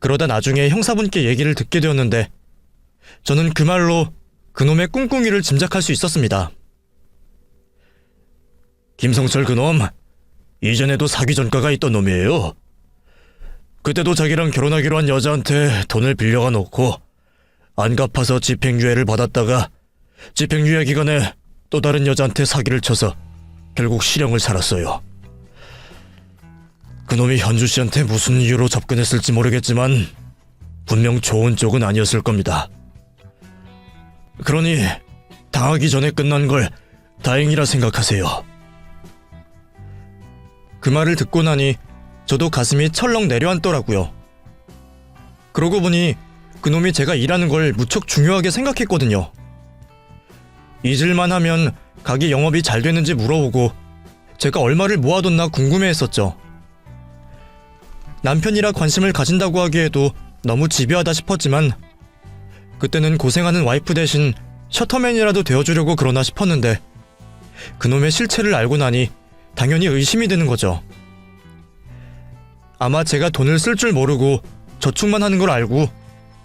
그러다 나중에 형사분께 얘기를 듣게 되었는데 저는 그 말로 그놈의 꿍꿍이를 짐작할 수 있었습니다. 김성철 그놈, 이전에도 사기 전과가 있던 놈이에요. 그때도 자기랑 결혼하기로 한 여자한테 돈을 빌려가 놓고 안 갚아서 집행유예를 받았다가 집행유예 기간에 또 다른 여자한테 사기를 쳐서 결국 실형을 살았어요. 그놈이 현주 씨한테 무슨 이유로 접근했을지 모르겠지만 분명 좋은 쪽은 아니었을 겁니다. 그러니 당하기 전에 끝난 걸 다행이라 생각하세요. 그 말을 듣고 나니 저도 가슴이 철렁 내려앉더라고요. 그러고 보니 그놈이 제가 일하는 걸 무척 중요하게 생각했거든요. 잊을만 하면 가게 영업이 잘 되는지 물어보고 제가 얼마를 모아뒀나 궁금해했었죠. 남편이라 관심을 가진다고 하기에도 너무 집요하다 싶었지만 그때는 고생하는 와이프 대신 셔터맨이라도 되어주려고 그러나 싶었는데 그놈의 실체를 알고 나니 당연히 의심이 드는 거죠. 아마 제가 돈을 쓸 줄 모르고 저축만 하는 걸 알고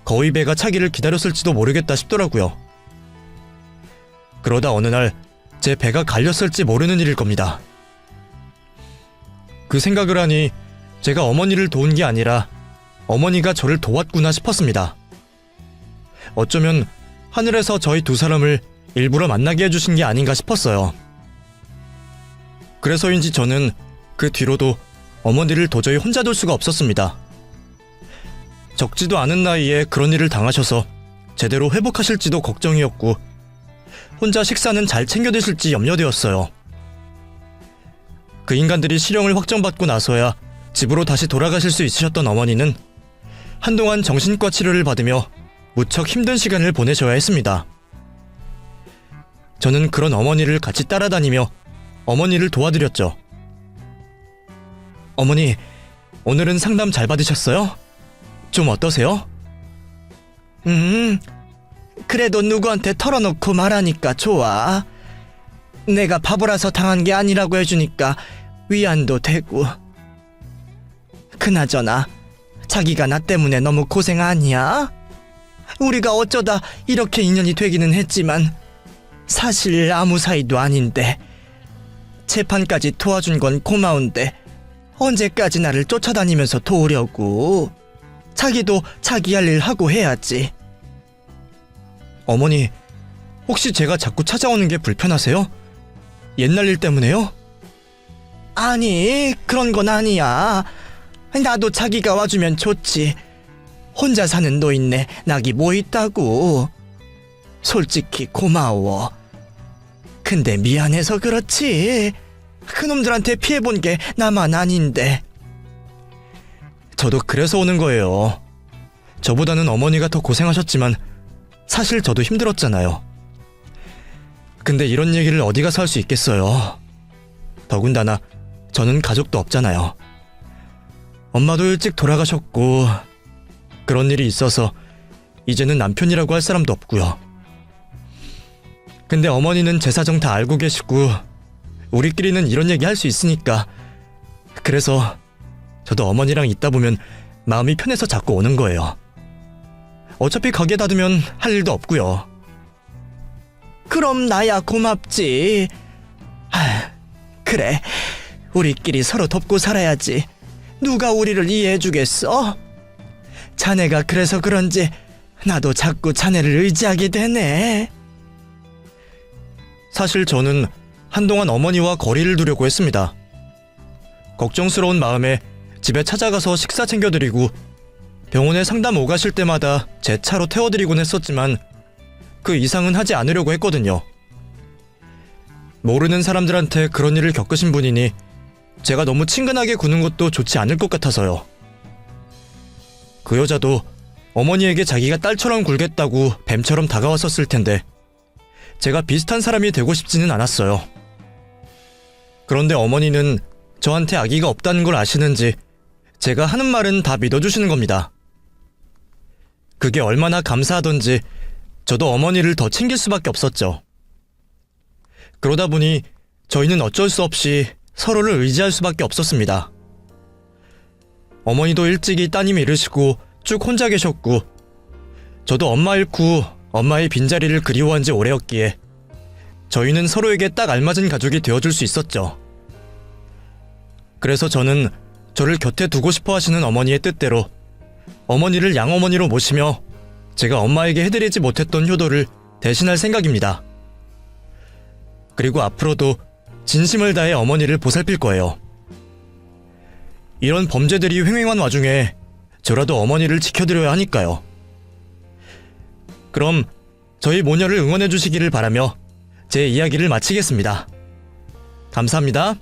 거의 배가 차기를 기다렸을지도 모르겠다 싶더라고요. 그러다 어느 날 제 배가 갈렸을지 모르는 일일 겁니다. 그 생각을 하니 제가 어머니를 도운 게 아니라 어머니가 저를 도왔구나 싶었습니다. 어쩌면 하늘에서 저희 두 사람을 일부러 만나게 해주신 게 아닌가 싶었어요. 그래서인지 저는 그 뒤로도 어머니를 도저히 혼자 둘 수가 없었습니다. 적지도 않은 나이에 그런 일을 당하셔서 제대로 회복하실지도 걱정이었고 혼자 식사는 잘 챙겨 드실지 염려되었어요. 그 인간들이 실형을 확정받고 나서야 집으로 다시 돌아가실 수 있으셨던 어머니는 한동안 정신과 치료를 받으며 무척 힘든 시간을 보내셔야 했습니다. 저는 그런 어머니를 같이 따라다니며 어머니를 도와드렸죠. 어머니, 오늘은 상담 잘 받으셨어요? 좀 어떠세요? 그래도 누구한테 털어놓고 말하니까 좋아. 내가 바보라서 당한 게 아니라고 해주니까 위안도 되고. 그나저나 자기가 나 때문에 너무 고생 아니야? 우리가 어쩌다 이렇게 인연이 되기는 했지만 사실 아무 사이도 아닌데 재판까지 도와준 건 고마운데 언제까지 나를 쫓아다니면서 도우려고? 자기도 자기 할 일 하고 해야지. 어머니, 혹시 제가 자꾸 찾아오는 게 불편하세요? 옛날 일 때문에요? 아니, 그런 건 아니야. 나도 자기가 와주면 좋지. 혼자 사는 노인네 낙이 뭐 있다고. 솔직히 고마워. 근데 미안해서 그렇지. 그놈들한테 피해본 게 나만 아닌데. 저도 그래서 오는 거예요. 저보다는 어머니가 더 고생하셨지만 사실 저도 힘들었잖아요. 근데 이런 얘기를 어디 가서 할 수 있겠어요. 더군다나 저는 가족도 없잖아요. 엄마도 일찍 돌아가셨고 그런 일이 있어서 이제는 남편이라고 할 사람도 없고요. 근데 어머니는 제 사정 다 알고 계시고 우리끼리는 이런 얘기 할 수 있으니까 그래서 저도 어머니랑 있다 보면 마음이 편해서 자꾸 오는 거예요. 어차피 가게 닫으면 할 일도 없고요. 그럼 나야 고맙지. 그래, 우리끼리 서로 돕고 살아야지. 누가 우리를 이해해주겠어? 자네가 그래서 그런지 나도 자꾸 자네를 의지하게 되네. 사실 저는 한동안 어머니와 거리를 두려고 했습니다. 걱정스러운 마음에 집에 찾아가서 식사 챙겨드리고 병원에 상담 오가실 때마다 제 차로 태워드리곤 했었지만 그 이상은 하지 않으려고 했거든요. 모르는 사람들한테 그런 일을 겪으신 분이니 제가 너무 친근하게 구는 것도 좋지 않을 것 같아서요. 그 여자도 어머니에게 자기가 딸처럼 굴겠다고 뱀처럼 다가왔었을 텐데 제가 비슷한 사람이 되고 싶지는 않았어요. 그런데 어머니는 저한테 아기가 없다는 걸 아시는지 제가 하는 말은 다 믿어주시는 겁니다. 그게 얼마나 감사하던지 저도 어머니를 더 챙길 수밖에 없었죠. 그러다 보니 저희는 어쩔 수 없이 서로를 의지할 수밖에 없었습니다. 어머니도 일찍이 따님 잃으시고 쭉 혼자 계셨고 저도 엄마 잃고 엄마의 빈자리를 그리워한 지 오래였기에 저희는 서로에게 딱 알맞은 가족이 되어줄 수 있었죠. 그래서 저는 저를 곁에 두고 싶어 하시는 어머니의 뜻대로 어머니를 양어머니로 모시며 제가 엄마에게 해드리지 못했던 효도를 대신할 생각입니다. 그리고 앞으로도 진심을 다해 어머니를 보살필 거예요. 이런 범죄들이 횡행한 와중에 저라도 어머니를 지켜드려야 하니까요. 그럼 저희 모녀를 응원해 주시기를 바라며 제 이야기를 마치겠습니다. 감사합니다.